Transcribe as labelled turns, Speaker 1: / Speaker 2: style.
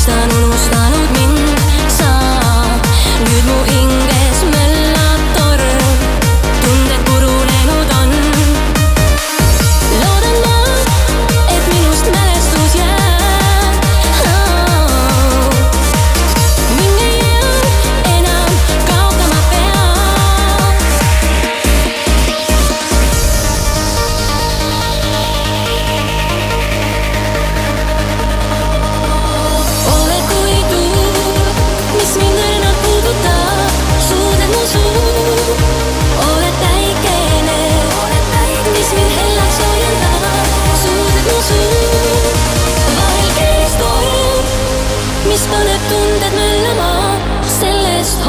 Speaker 1: mõistan unustanud mind sa. Nüüd mu hinges möllab torm, tunded purunenud on. Loodan ma, et minust mälestus jääb. Mind ei jää enam kaotama peab. Oled kui tuul, mis mind õrnalt puudutab, suudad mu suu. Oled päikene, mis mind hellaks soojendab, suudad mu suu. Vahel käes torm, mis paneb tunded möllama, sellest